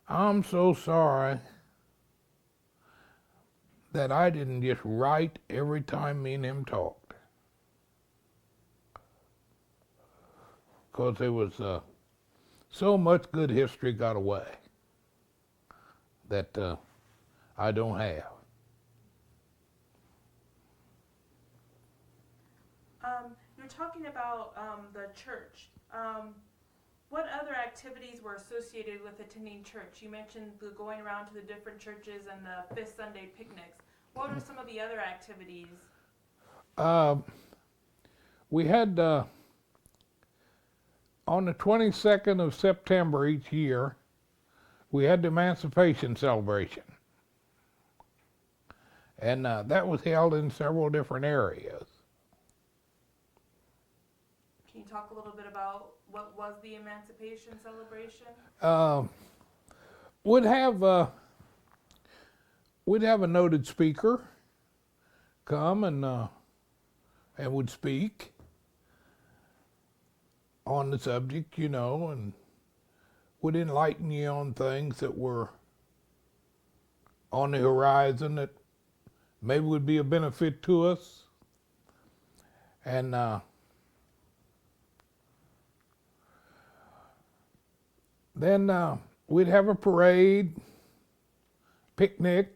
I'm so sorry that I didn't just write every time me and him talked. Because there was so much good history got away that I don't have. You're talking about the church. What other activities were associated with attending church? You mentioned the going around to the different churches and the Fifth Sunday picnics. What are some of the other activities? Uh, we had on the 22nd of September each year, we had the Emancipation Celebration. And that was held in several different areas. Can you talk a little bit about what was the Emancipation Celebration? We'd have a noted speaker come and would speak on the subject, you know, and would enlighten you on things that were on the horizon that maybe would be a benefit to us. And then we'd have a parade, picnic,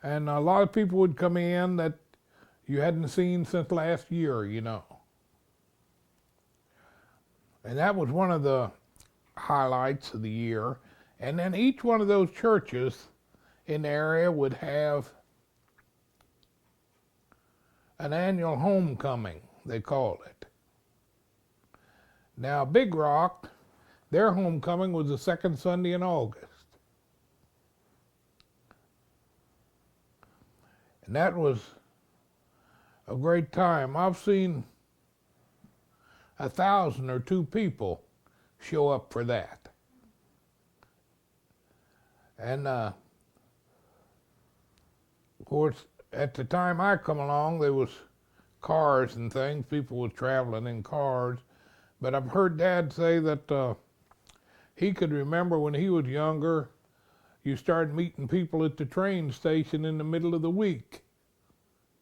and a lot of people would come in that you hadn't seen since last year, you know. And that was one of the highlights of the year. And then each one of those churches in the area would have an annual homecoming, they called it. Now, Big Rock, their homecoming was the second Sunday in August. And that was a great time. I've seen 1,000 or 2 people show up for that. And of course, at the time I come along, there was cars and things. People were traveling in cars. But I've heard Dad say that he could remember when he was younger, you started meeting people at the train station in the middle of the week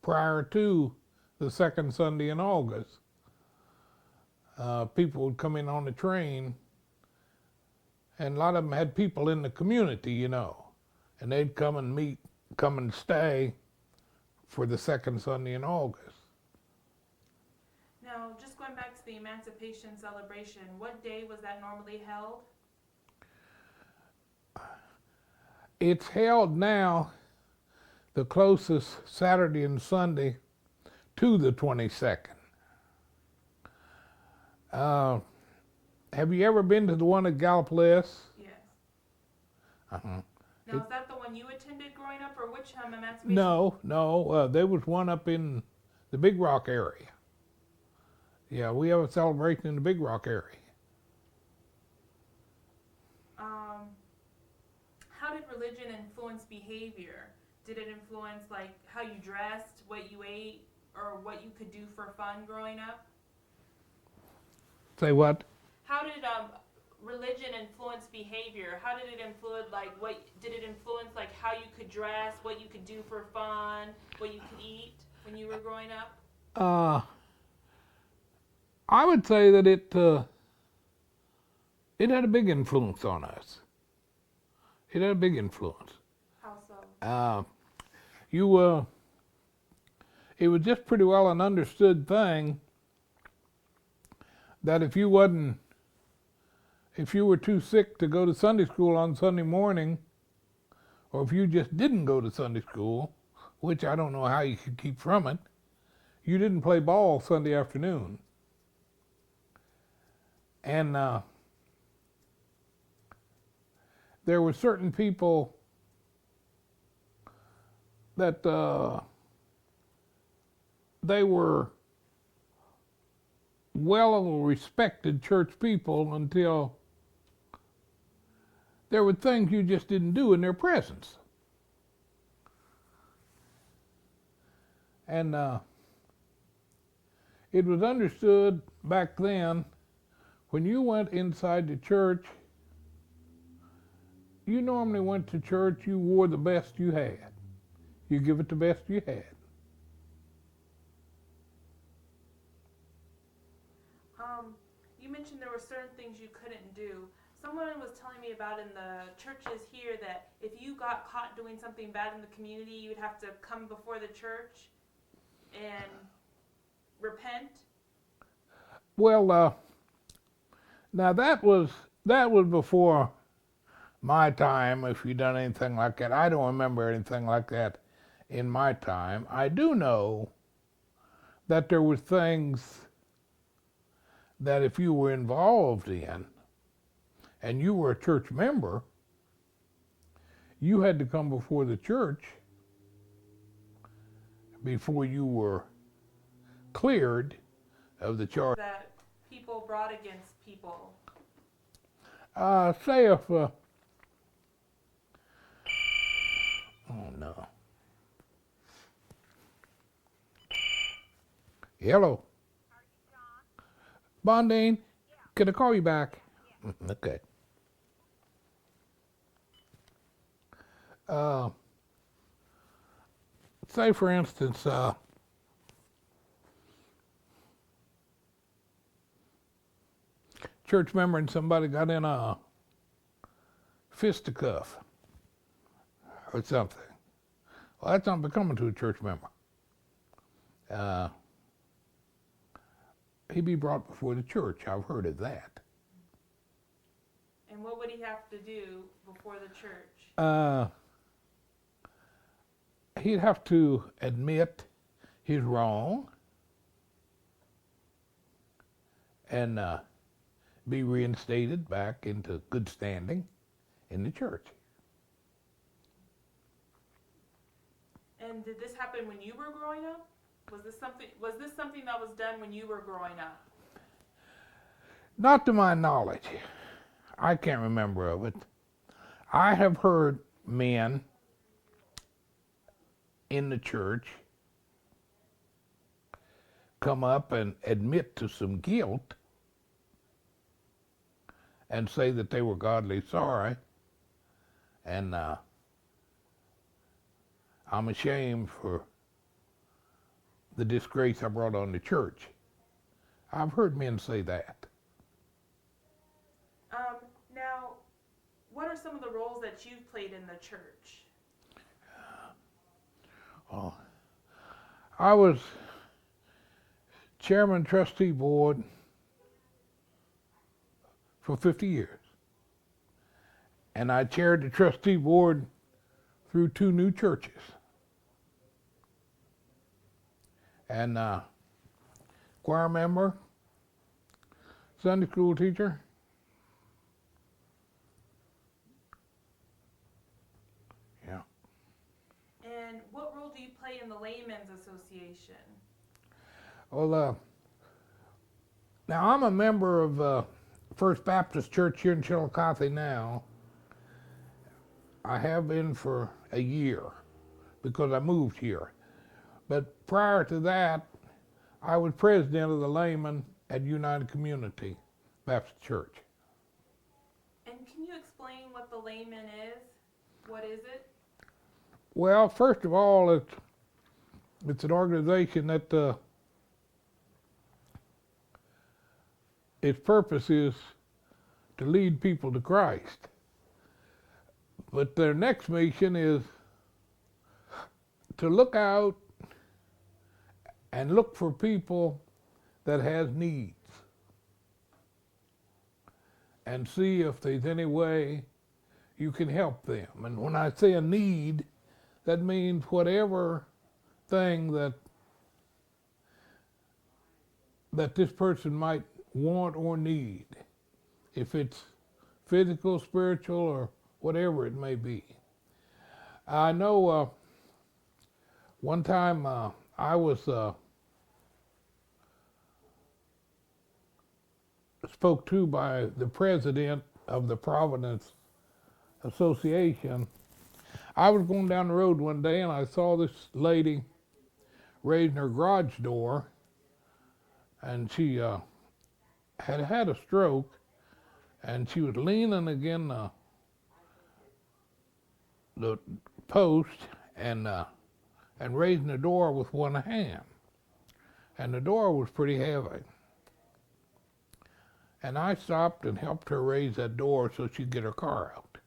prior to the second Sunday in August. People would come in on the train, and a lot of them had people in the community, you know, and they'd come and meet, come and stay for the second Sunday in August. Now, just going back to the Emancipation Celebration, what day was that normally held? It's held now the closest Saturday and Sunday to the 22nd. Have you ever been to the one at Gallup-Less? Yes. Uh-huh. Now, is that the one you attended growing up, or which Emancipation? No. There was one up in the Big Rock area. Yeah, we have a celebration in the Big Rock area. How did religion influence behavior? Did it influence like how you dressed, what you ate, or what you could do for fun growing up? Say what? How did religion influence behavior? How did it influence like how you could dress, what you could do for fun, what you could eat when you were growing up? I would say that it had a big influence on us. It had a big influence. How so? It was just pretty well an understood thing that if you were too sick to go to Sunday school on Sunday morning, or if you just didn't go to Sunday school, which I don't know how you could keep from it, you didn't play ball Sunday afternoon. And there were certain people that they were well-respected church people until there were things you just didn't do in their presence. And it was understood back then when you went inside the church, you normally went to church, you wore the best you had. You give it the best you had. You mentioned there were certain things you couldn't do. Someone was telling me about in the churches here that if you got caught doing something bad in the community, you'd have to come before the church and repent. Well, now that was before my time. If you done anything like that, I don't remember anything like that in my time. I do know that there were things that if you were involved in and you were a church member, you had to come before the church before you were cleared of the charge. That people brought against people. Say if, oh no. Hello. Bondine, can I call you back? Yeah. Okay. Say for instance, church member and somebody got in a fisticuff or something. Well, that's not becoming to a church member. He'd be brought before the church. I've heard of that. And what would he have to do before the church? He'd have to admit his wrong and be reinstated back into good standing in the church. And did this happen when you were growing up? Was this something that was done when you were growing up? Not to my knowledge. I can't remember of it. I have heard men in the church come up and admit to some guilt and say that they were godly sorry, and I'm ashamed for the disgrace I brought on the church. I've heard men say that. Now, what are some of the roles that you've played in the church? Well, I was chairman trustee board for 50 years. And I chaired the trustee board through 2 new churches. And choir member, Sunday school teacher. Yeah. And what role do you play in the Laymen's Association? Well, now I'm a member of First Baptist Church here in Chillicothe now. I have been for a year because I moved here. But prior to that, I was president of the laymen at United Community Baptist Church. And can you explain what the layman is? What is it? Well, first of all, it's an organization that its purpose is to lead people to Christ. But their next mission is to look out and look for people that has needs and see if there's any way you can help them. And when I say a need, that means whatever thing that this person might want or need, if it's physical, spiritual, or whatever it may be. I know one time I was spoke to by the president of the Providence Association. I was going down the road one day and I saw this lady raising her garage door, and she had had a stroke, and she was leaning against the post and raising the door with one hand. And the door was pretty heavy. And I stopped and helped her raise that door so she'd get her car out.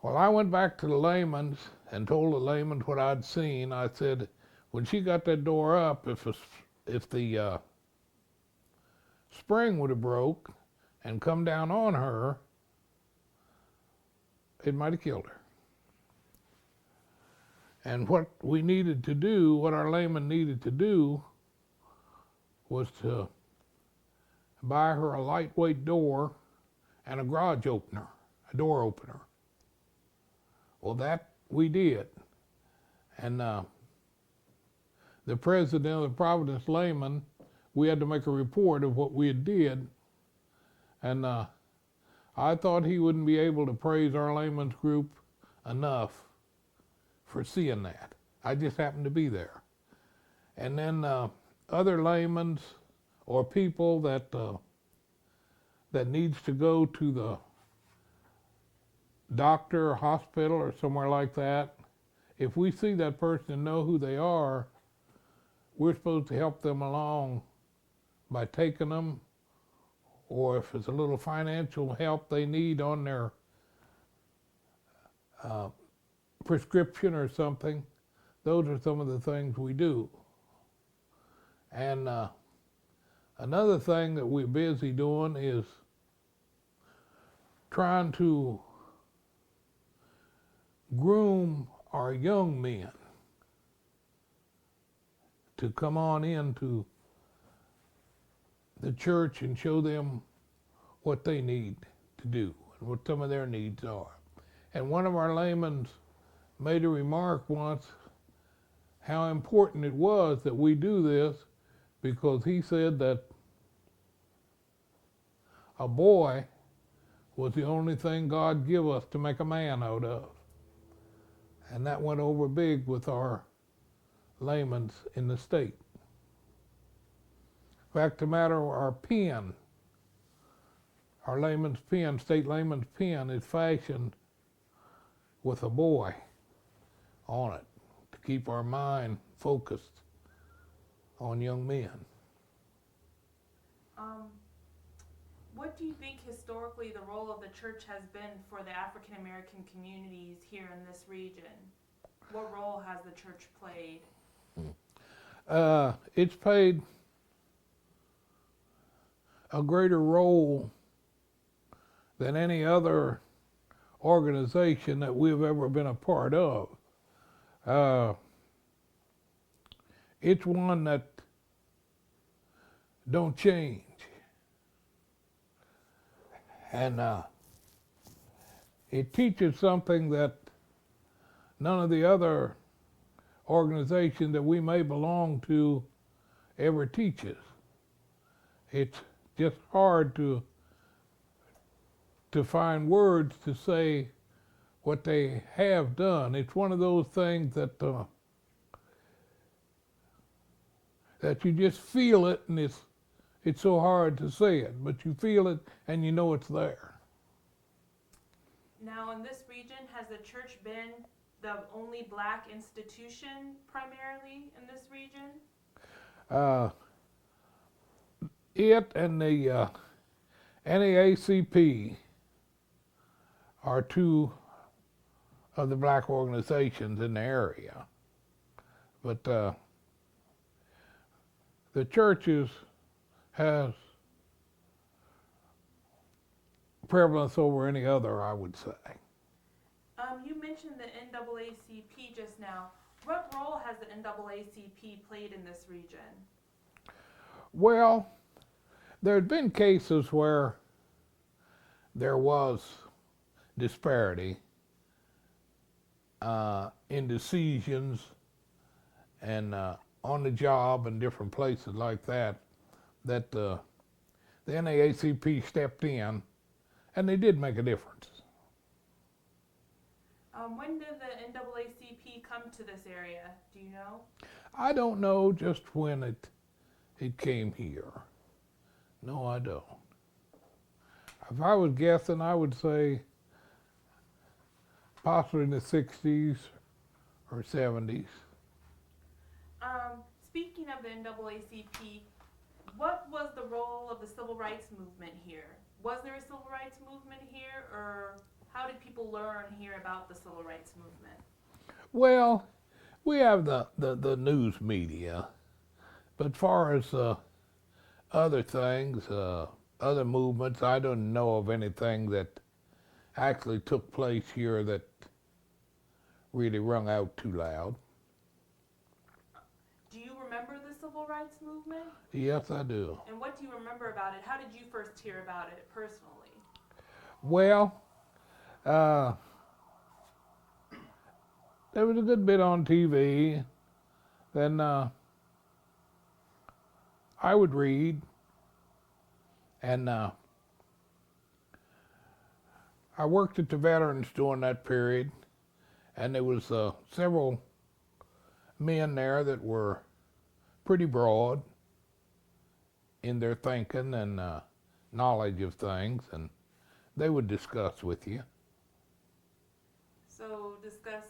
Well, I went back to the layman's and told the layman's what I'd seen. I said, when she got that door up, if the spring would have broke and come down on her, it might have killed her. And what we needed to do, what our layman needed to do, was to buy her a lightweight door and a garage opener, a door opener. Well, that we did. And the president of the Providence Layman, we had to make a report of what we had did. And I thought he wouldn't be able to praise our layman's group enough for seeing that. I just happened to be there. And then other layman's or people that needs to go to the doctor or hospital or somewhere like that, if we see that person and know who they are, we're supposed to help them along by taking them, or if it's a little financial help they need on their prescription or something. Those are some of the things we do. And another thing that we're busy doing is trying to groom our young men to come on into the church and show them what they need to do and what some of their needs are. And one of our laymen made a remark once how important it was that we do this, because he said that a boy was the only thing God give us to make a man out of. And that went over big with our laymen in the state. Fact of the matter, our pen, our layman's pen, state layman's pen, is fashioned with a boy on it to keep our mind focused on young men. What do you think historically the role of the church has been for the African American communities here in this region? What role has the church played? It's played a greater role than any other organization that we've ever been a part of. It's one that don't change. And it teaches something that none of the other organizations that we may belong to ever teaches. It's just hard to find words to say what they have done. It's one of those things that that you just feel it, and it's so hard to say it, but you feel it and you know it's there. Now, in this region, has the church been the only black institution primarily in this region? It and the NAACP are two of the black organizations in the area. But the churches has prevalence over any other, I would say. You mentioned the NAACP just now. What role has the NAACP played in this region? Well, there had been cases where there was disparity in decisions and on the job and different places like that, that the NAACP stepped in, and they did make a difference. When did the NAACP come to this area? Do you know? I don't know just when it came here. No, I don't. If I was guessing, I would say possibly in the 60s or 70s. Speaking of the NAACP, what was the role of the civil rights movement here? Was there a civil rights movement here, or how did people learn here about the civil rights movement? Well, we have the news media, but far as other things, other movements, I don't know of anything that actually took place here that really rung out too loud. Do you remember the civil rights movement? Yes, I do. And what do you remember about it? How did you first hear about it personally? Well, there was a good bit on TV. Then I would read, and I worked at the veterans during that period, and there was several men there that were pretty broad in their thinking and knowledge of things, and they would discuss with you. So discuss,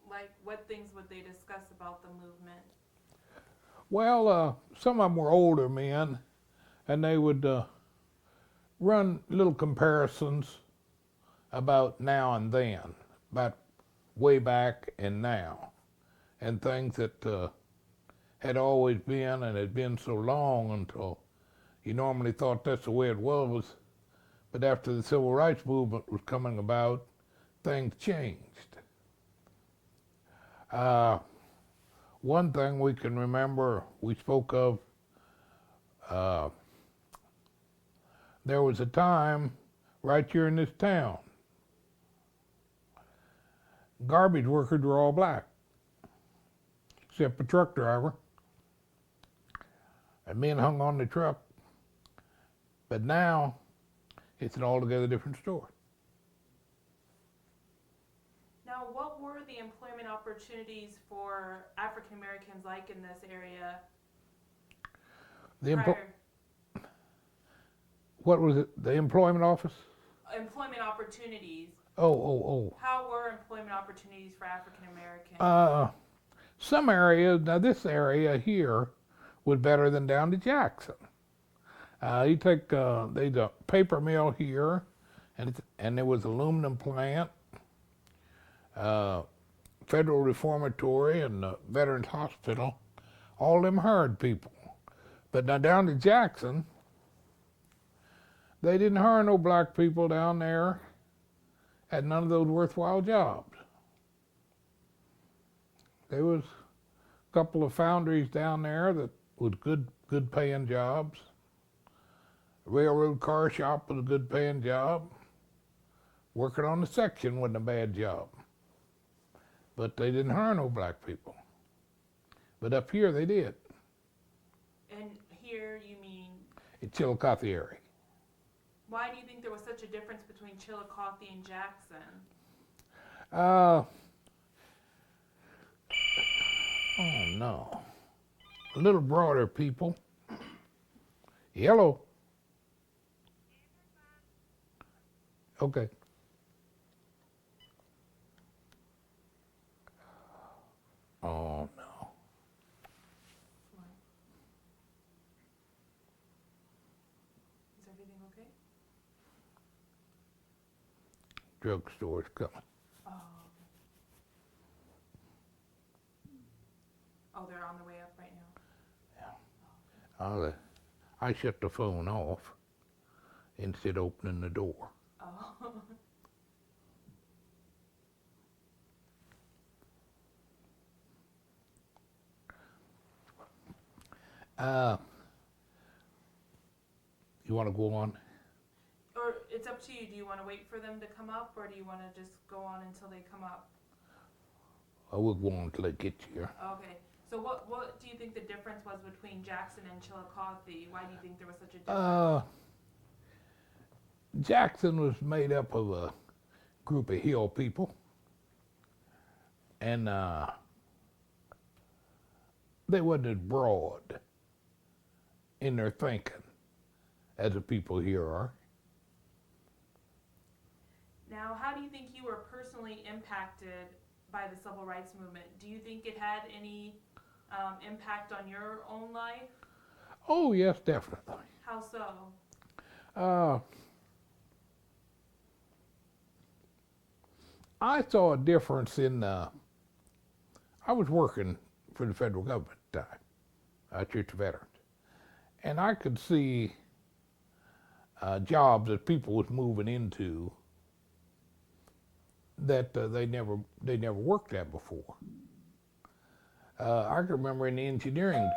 like, what things would they discuss about the movement? Well, some of them were older men, and they would run little comparisons about now and then, about way back and now, and things that had always been and had been so long until you normally thought that's the way it was. But after the civil rights movement was coming about, things changed. One thing we can remember, we spoke of, there was a time right here in this town, garbage workers were all black, except the truck driver. And men hung on the truck. But now, it's an altogether different story. Now, what were the employment opportunities for African Americans like in this area prior? What was it? The employment office? Employment opportunities. Oh. How were employment opportunities for African Americans? Some areas, now this area here was better than down to Jackson. You take, there's a paper mill here, and there was aluminum plant, Federal Reformatory, and the Veterans Hospital. All them hired people. But now down to Jackson, they didn't hire no black people down there, had none of those worthwhile jobs. There was a couple of foundries down there that was good paying jobs. A railroad car shop was a good paying job. Working on the section wasn't a bad job. But they didn't hire no black people. But up here they did. And here you mean? In Chillicothe area. Why do you think there was such a difference between Chillicothe and Jackson? Oh no. A little broader people. Hello. Okay. Oh no. What? Is everything okay? Drugstore's coming. Oh, okay. Oh, they're on the way up right now. I shut the phone off instead of opening the door. Oh. You want to go on? Or it's up to you. Do you want to wait for them to come up, or do you want to just go on until they come up? I will go on until they get here. Okay. So what do you think the difference was between Jackson and Chillicothe? Why do you think there was such a difference? Jackson was made up of a group of hill people, and they wasn't as broad in their thinking. as the people here are. Now, how do you think you were personally impacted by the civil rights movement? Do you think it had any impact on your own life? Oh, yes, definitely. How so? Uh, I saw a difference in, I was working for the federal government at the time, Church of Veterans, and I could see jobs that people was moving into that they never worked at before. I can remember in the engineering.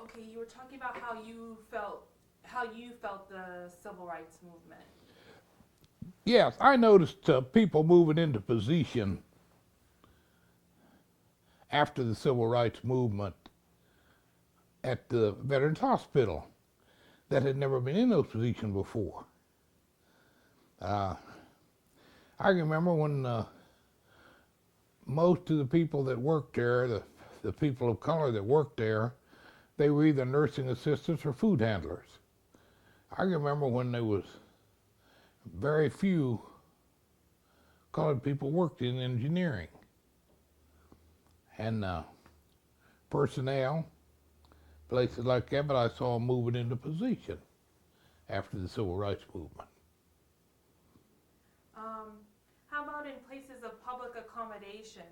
Okay, you were talking about how you felt the civil rights movement. Yes, I noticed people moving into position after the civil rights movement at the Veterans Hospital that had never been in those positions before. I remember when most of the people that worked there, the people of color that worked there, they were either nursing assistants or food handlers. I remember when there was very few colored people worked in engineering. And personnel, places like that, but I saw them moving into position after the civil rights movement. How about in places of public accommodation?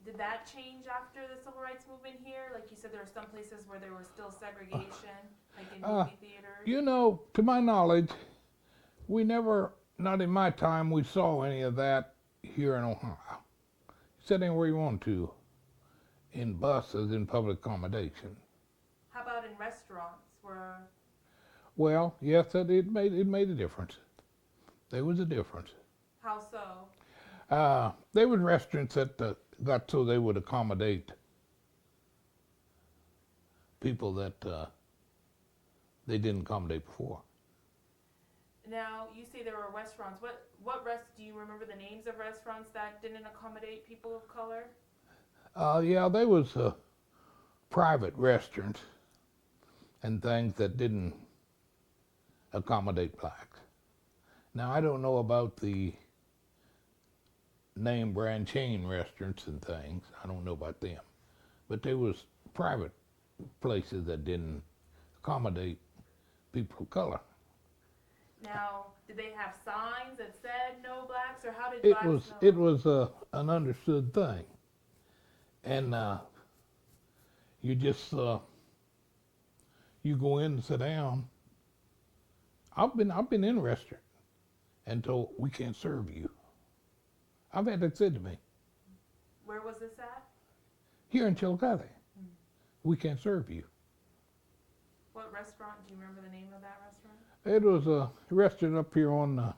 Did that change after the civil rights movement here? Like you said, there were some places where there was still segregation, like in movie theaters. You know, to my knowledge, we never, not in my time, we saw any of that here in Ohio. Sit anywhere you want to, in buses, in public accommodation. How about in restaurants Well, yes, it made a difference. There was a difference. How so? There was restaurants that got so they would accommodate people that they didn't accommodate before. Now, you say there were restaurants. Do you remember the names of restaurants that didn't accommodate people of color? Yeah, there was private restaurants and things that didn't accommodate blacks. Now, I don't know about the name brand chain restaurants and things. I don't know about them. But there was private places that didn't accommodate people of color. Now, did they have signs that said no blacks, or how did It blacks was know? it was an understood thing, and you just you go in and sit down. I've been in a restaurant and told we can't serve you. I've had that said to me. Where was this at? Here in Chillicothe, we can't serve you. What restaurant? Do you remember the name of that restaurant? It was a restaurant up here on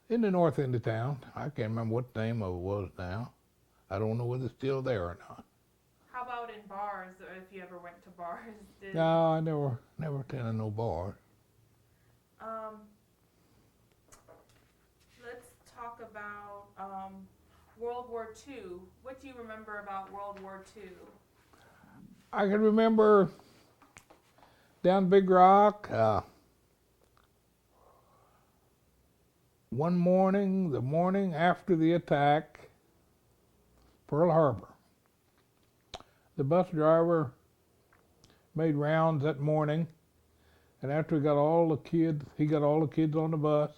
in the north end of town. I can't remember what the name of it was now. I don't know whether it's still there or not. How about in bars, or if you ever went to bars? No, I never attended no bar. Let's talk about World War II. What do you remember about World War II? I can remember down Big Rock, one morning, the morning after the attack, Pearl Harbor. The bus driver made rounds that morning, and after he got all the kids on the bus,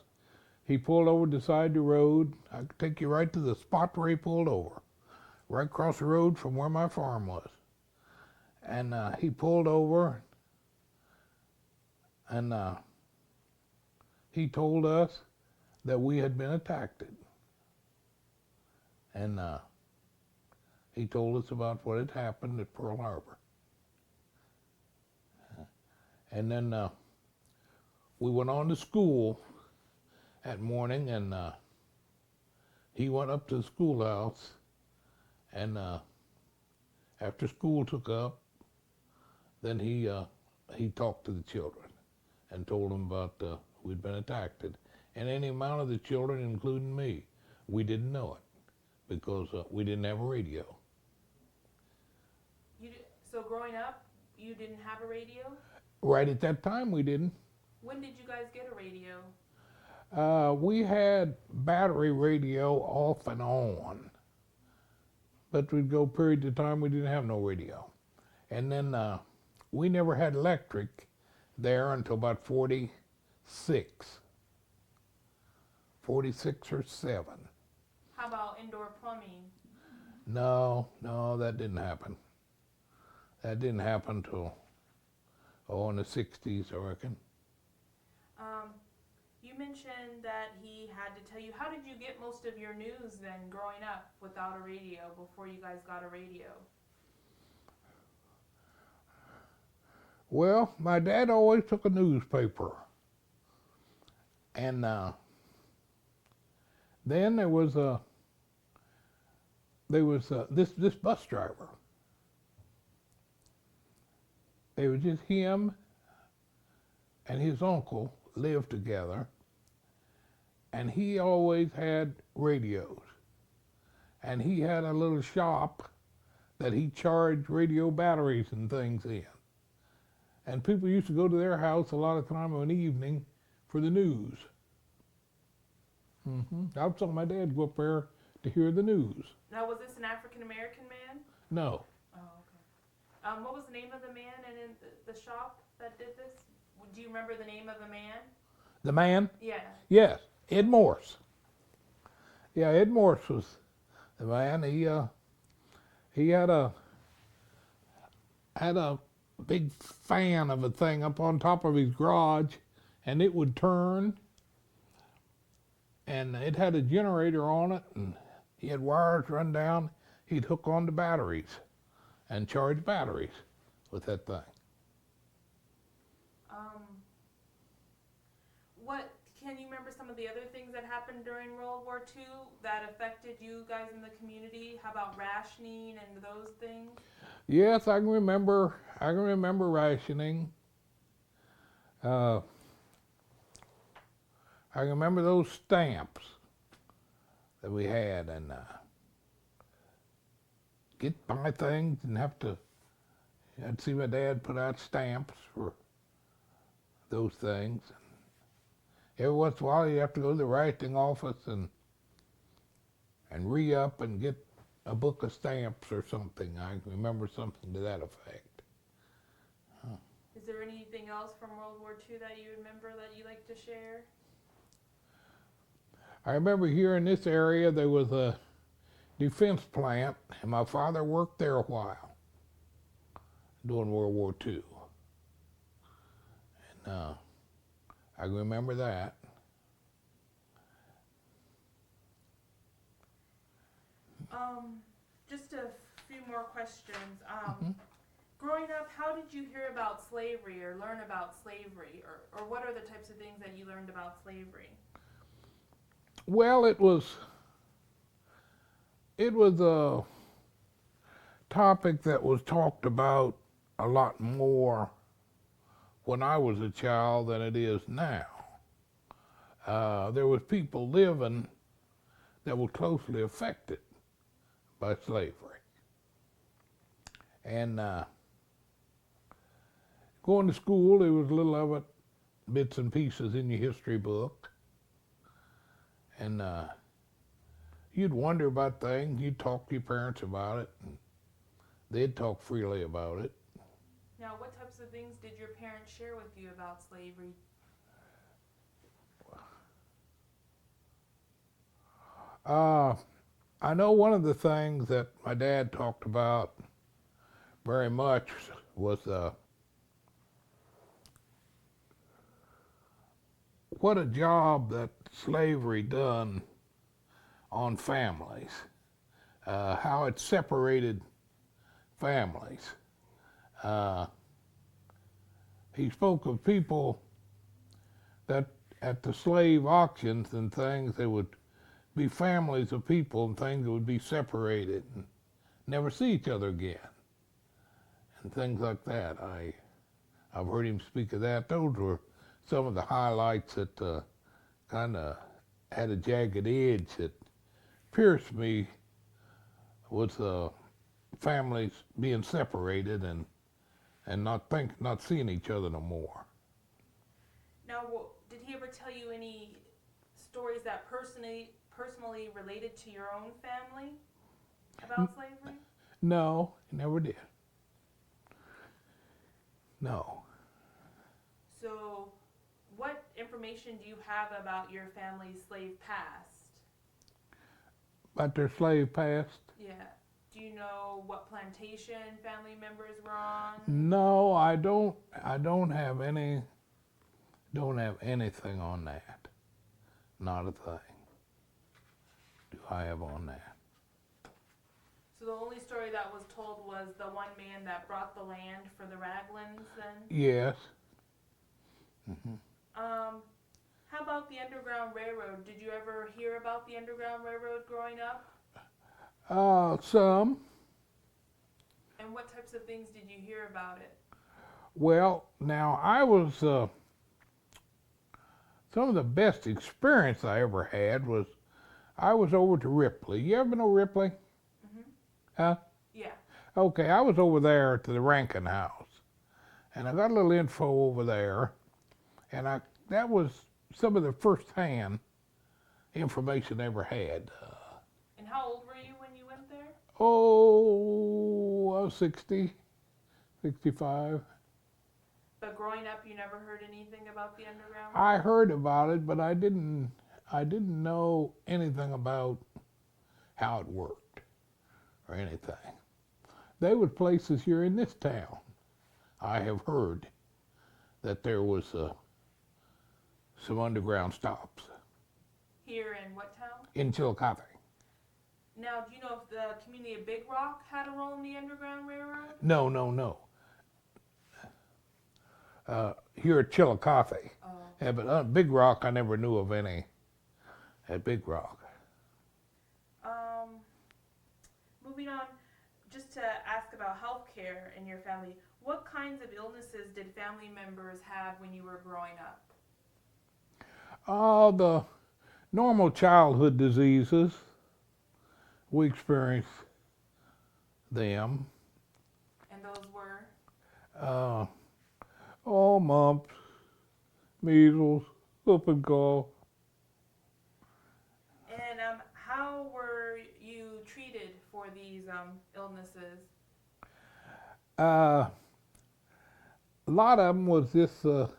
he pulled over to the side of the road. I could take you right to the spot where he pulled over, right across the road from where my farm was. And he pulled over, and he told us that we had been attacked. And he told us about what had happened at Pearl Harbor. And then we went on to school that morning, and he went up to the schoolhouse, and after school took up, then he talked to the children and told them about we'd been attacked. And any amount of the children, including me, we didn't know it because we didn't have a radio. So growing up, you didn't have a radio? Right at that time, we didn't. When did you guys get a radio? We had battery radio off and on, but we'd go periods of time we didn't have no radio. And then we never had electric there until about 46 or 7. How about indoor plumbing? No, that didn't happen. That didn't happen till, in the 60s, I reckon. You mentioned that he had to tell you, how did you get most of your news then growing up without a radio before you guys got a radio? Well, my dad always took a newspaper. And then there was this bus driver. It was just him and his uncle lived together, and he always had radios. And he had a little shop that he charged radio batteries and things in. And people used to go to their house a lot of time of an evening for the news. I saw my dad go up there to hear the news. Now, was this an African American man? No. Oh, okay. What was the name of the man and in the shop that did this? Do you remember the name of the man? The man? Yeah. Yes, Ed Morse. Yeah, Ed Morse was the man. He had a big fan of a thing up on top of his garage, and it would turn, and it had a generator on it, and he had wires run down. He'd hook on to batteries and charge batteries with that thing. What can you remember some of the other things that happened during World War II that affected you guys in the community? How about rationing and those things? Yes, I can remember rationing. I can remember those stamps that we had, and buy things and I'd see my dad put out stamps for those things. Every once in a while, you have to go to the rationing office and re-up and get a book of stamps or something. I remember something to that effect. Is there anything else from World War II that you remember that you like to share? I remember here in this area there was a defense plant, and my father worked there a while during World War II. And I remember that. Just a few more questions. Growing up, how did you hear about slavery or learn about slavery, or what are the types of things that you learned about slavery? Well, it was a topic that was talked about a lot more when I was a child than it is now. There was people living that were closely affected by slavery. And going to school, there was a little of it, bits and pieces in your history book. And you'd wonder about things, you'd talk to your parents about it, and they'd talk freely about it. Now, what types of things did your parents share with you about slavery? I know one of the things that my dad talked about very much was what a job that slavery done on families, how it separated families. He spoke of people that at the slave auctions and things, there would be families of people and things that would be separated and never see each other again, and things like that. I've heard him speak of that. Those were some of the highlights that kind of had a jagged edge that pierced me with families being separated and not seeing each other no more. Now, did he ever tell you any stories that personally related to your own family about slavery? No, he never did. No. So, what information do you have about your family's slave past? About their slave past? Yeah. Do you know what plantation family members were on? No, I don't have anything on that. Not a thing do I have on that. So the only story that was told was the one man that brought the land for the Raglands then? Yes. How about the Underground Railroad? Did you ever hear about the Underground Railroad growing up? Some. And what types of things did you hear about it? Well, now I was, some of the best experience I ever had was I was over to Ripley. You ever know Ripley? Huh? Yeah. Okay, I was over there to the Rankin House, and I got a little info over there, and that was some of the first-hand information I ever had. And how old were you when you went there? Oh, I was 60, 65. But growing up, you never heard anything about the Underground? I heard about it, but I didn't know anything about how it worked or anything. There was places here in this town, I have heard, that there was some underground stops. Here in what town? In Chillicothe. Now, do you know if the community of Big Rock had a role in the Underground Railroad? No. Here at Chillicothe. Oh. Yeah, but Big Rock, I never knew of any at Big Rock. Moving on, just to ask about health care in your family, what kinds of illnesses did family members have when you were growing up? The normal childhood diseases, we experienced them. And those were? Mumps, measles, whooping cough. And how were you treated for these illnesses? A lot of them was this old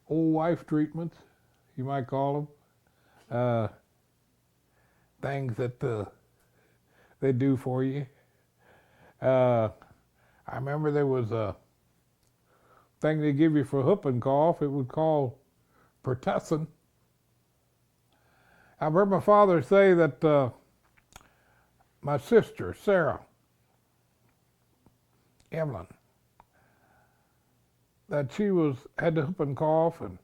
wife treatments, you might call them. Things that they do for you. I remember there was a thing they give you for whooping cough. It was called pertussin. I've heard my father say that my sister, Sarah, Evelyn, that she had the whooping cough and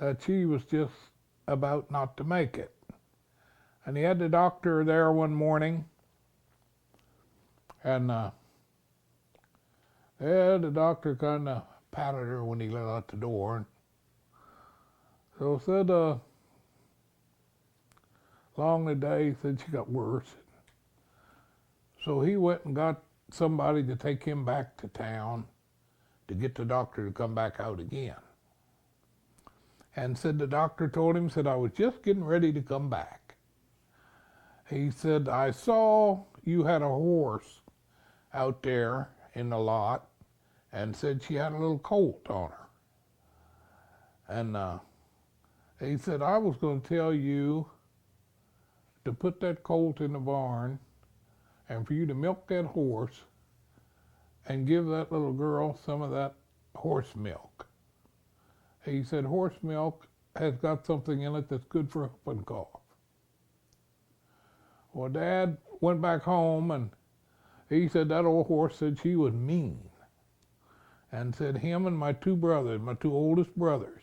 that she was just about not to make it. And he had the doctor there one morning, and the doctor kind of patted her when he let out the door. And so said, along the day, said she got worse. So he went and got somebody to take him back to town to get the doctor to come back out again. And said the doctor told him, said, I was just getting ready to come back. He said, I saw you had a horse out there in the lot, and said she had a little colt on her. And he said, I was going to tell you to put that colt in the barn and for you to milk that horse and give that little girl some of that horse milk. He said, horse milk has got something in it that's good for whooping cough. Well, Dad went back home, and he said that old horse said she was mean, and said him and my two brothers, my two oldest brothers,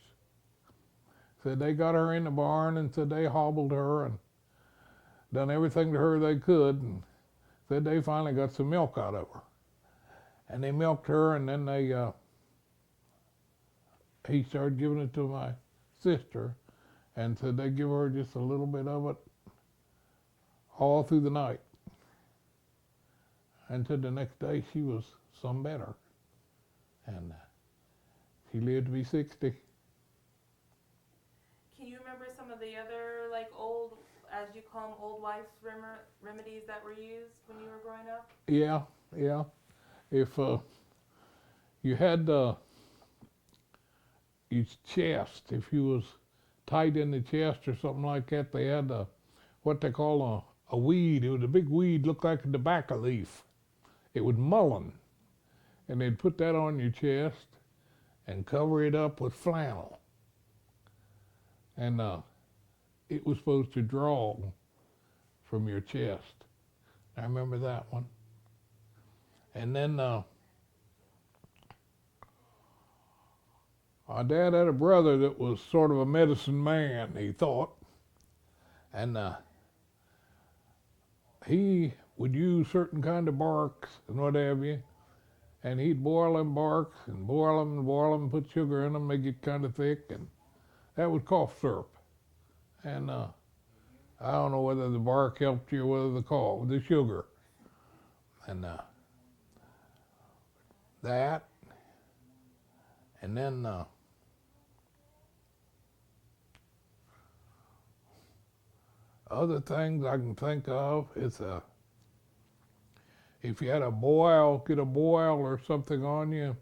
said they got her in the barn and said they hobbled her and done everything to her they could, and said they finally got some milk out of her. And they milked her, and then he started giving it to my sister, and said they give her just a little bit of it all through the night. Until the next day, she was some better. And she lived to be 60. Can you remember some of the other, like, old, as you call them, old wives' remedies that were used when you were growing up? Yeah, yeah. If you had your chest, if you was tight in the chest or something like that, they had what they call a weed. It was a big weed, looked like a tobacco leaf. It was mullein, and they'd put that on your chest and cover it up with flannel, and it was supposed to draw from your chest. I remember that one. And then my dad had a brother that was sort of a medicine man, he thought, and he would use certain kind of barks and what have you, and he'd boil them barks and boil them and boil them and put sugar in them, make it kind of thick, and that was cough syrup. And I don't know whether the bark helped you or whether the sugar. And that, and then other things I can think of is if you had a boil, get a boil or something on you,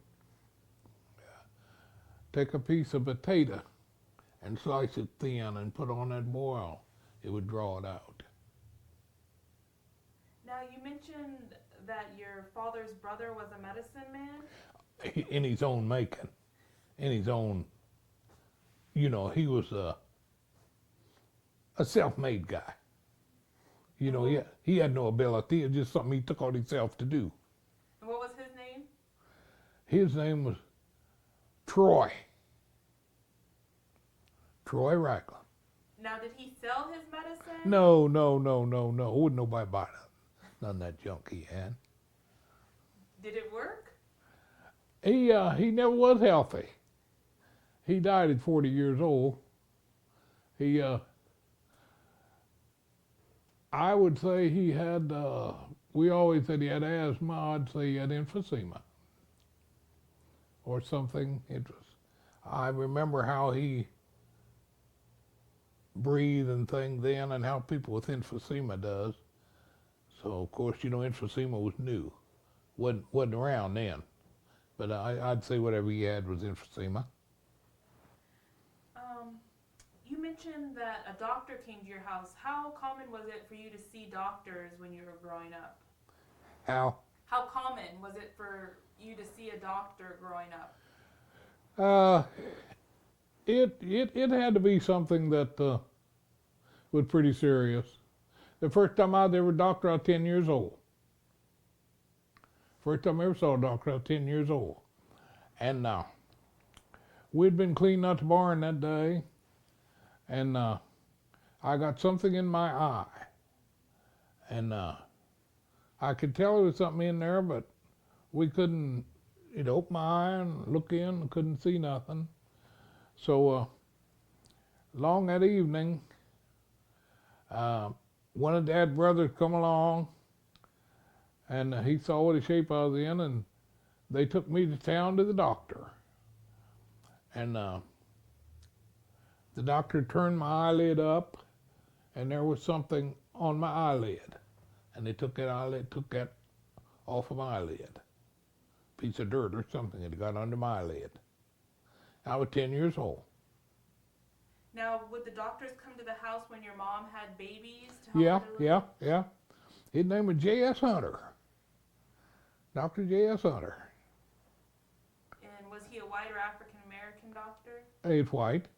take a piece of potato and slice it thin and put on that boil. It would draw it out. Now, you mentioned that your father's brother was a medicine man? In his own making, in his own, he was a self-made guy. He had no ability. It was just something he took on himself to do. And what was his name? His name was Troy Ragland. Now, did he sell his medicine? No. Wouldn't nobody buy none of that junk he had. Did it work? He never was healthy. He died at 40 years old. I would say he had, we always said he had asthma. I'd say he had emphysema or something. I remember how he breathed and things then and how people with emphysema does. So, of course, emphysema was new. Wasn't around then. But I'd say whatever he had was emphysema. You mentioned that a doctor came to your house. How common was it for you to see doctors when you were growing up? How? How common was it for you to see a doctor growing up? It had to be something that was pretty serious. The first time I was ever a doctor, I was 10 years old. First time I ever saw a doctor, I was 10 years old. And we'd been cleaning out the barn that day, and I got something in my eye. And I could tell there was something in there, but we couldn't, open my eye and look in and couldn't see nothing. So long that evening, one of Dad's brothers come along, and he saw what the shape I was in, and they took me to town to the doctor. And the doctor turned my eyelid up, and there was something on my eyelid. And they took that off of my eyelid. Piece of dirt or something that got under my eyelid. I was 10 years old. Now, would the doctors come to the house when your mom had babies to help her deliver? Yeah. His name was J.S. Hunter. Dr. J.S. Hunter. And was he a white or African American doctor? He's white.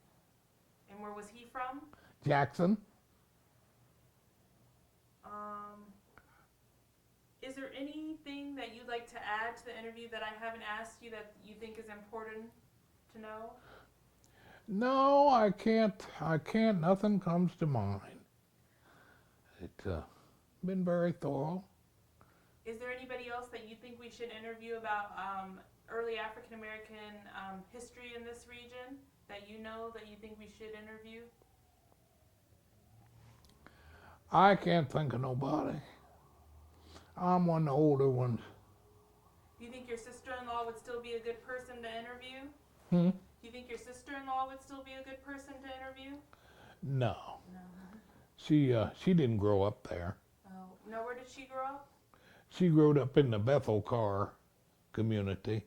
And where was he from? Jackson. Is there anything that you'd like to add to the interview that I haven't asked you that you think is important to know? No, I can't. Nothing comes to mind. It's been very thorough. Is there anybody else that you think we should interview about early African American history in this region that you know that you think we should interview? I can't think of nobody. I'm one of the older ones. Do you think your sister-in-law would still be a good person to interview? Hmm? Do you think your sister-in-law would still be a good person to interview? No. No. She didn't grow up there. Oh, no, where did she grow up? She grew up in the Bethel Car community.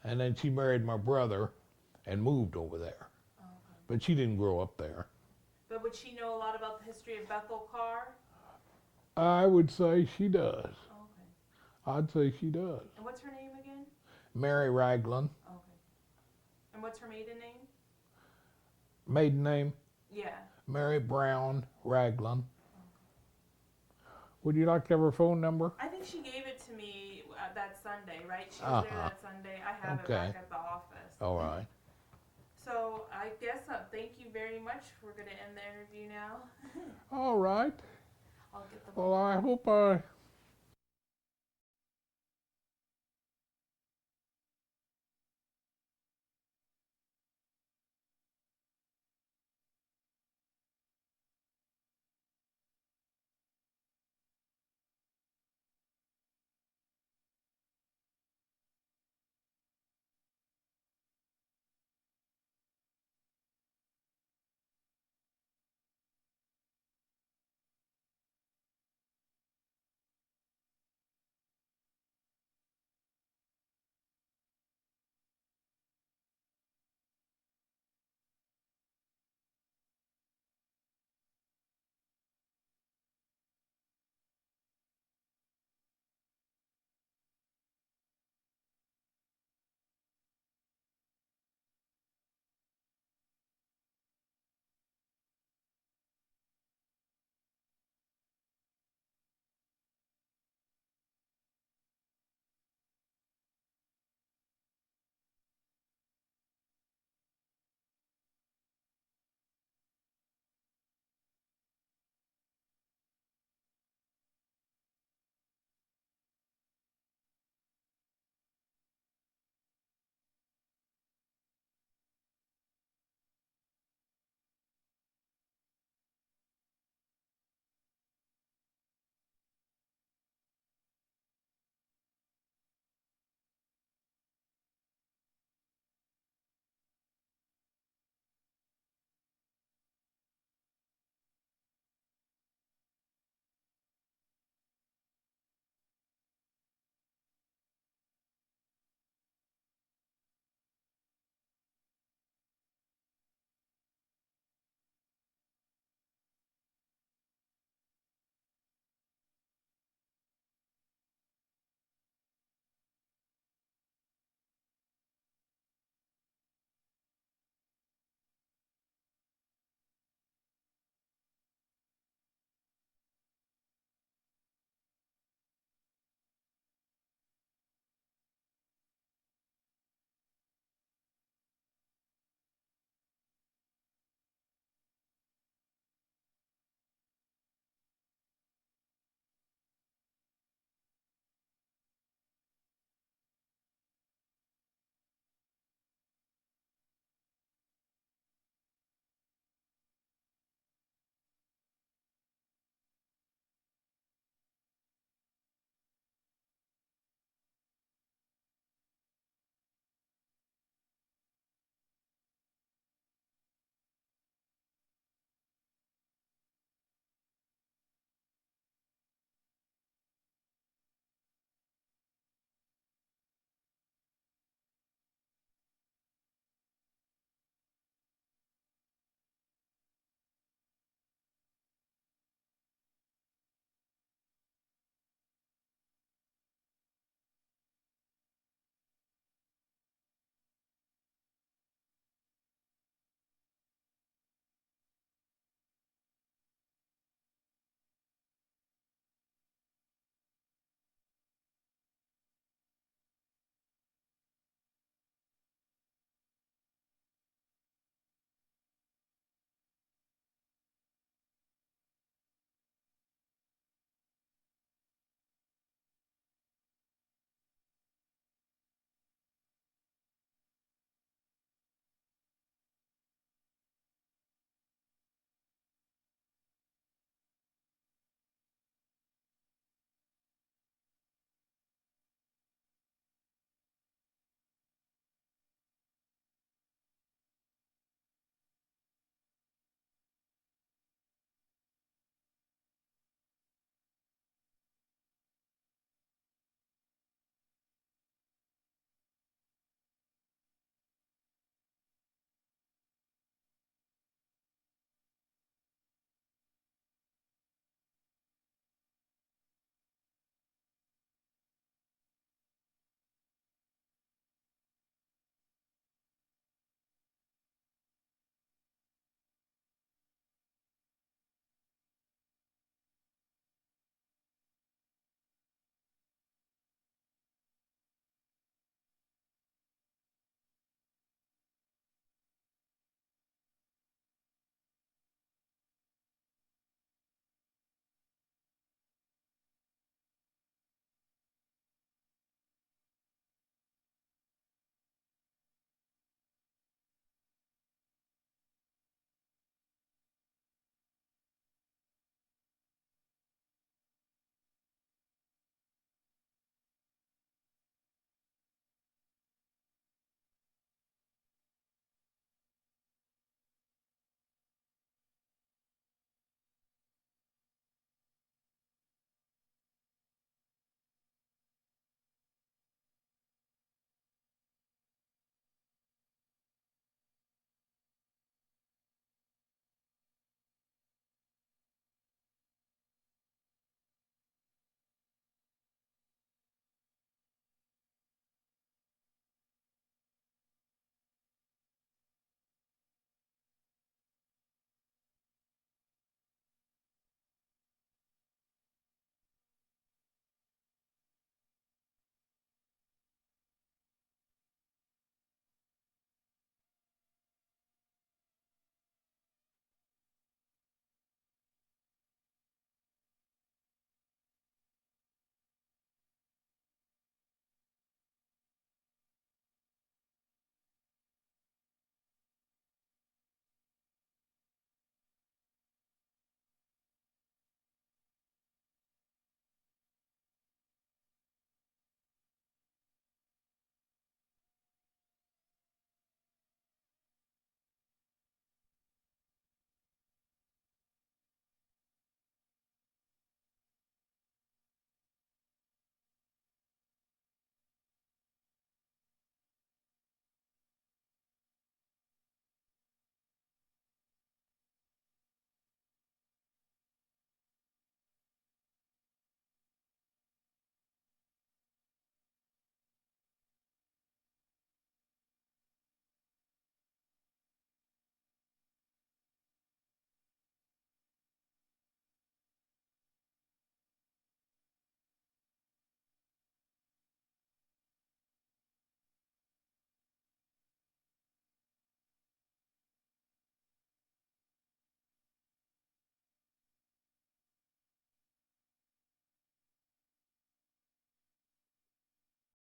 And then she married my brother and moved over there. Oh, okay. But she didn't grow up there. But would she know a lot about the history of Bethel Carr? I would say she does. Okay. I'd say she does. And what's her name again? Mary Ragland. Okay. And what's her maiden name? Maiden name? Yeah. Mary Brown Ragland. Would you like to have her phone number? I think she gave it to me that Sunday, right? She was there that Sunday. I have it Okay. back at the office. All right. So I guess thank you very much. We're going to end the interview now. All right. I'll get the Well, I hope I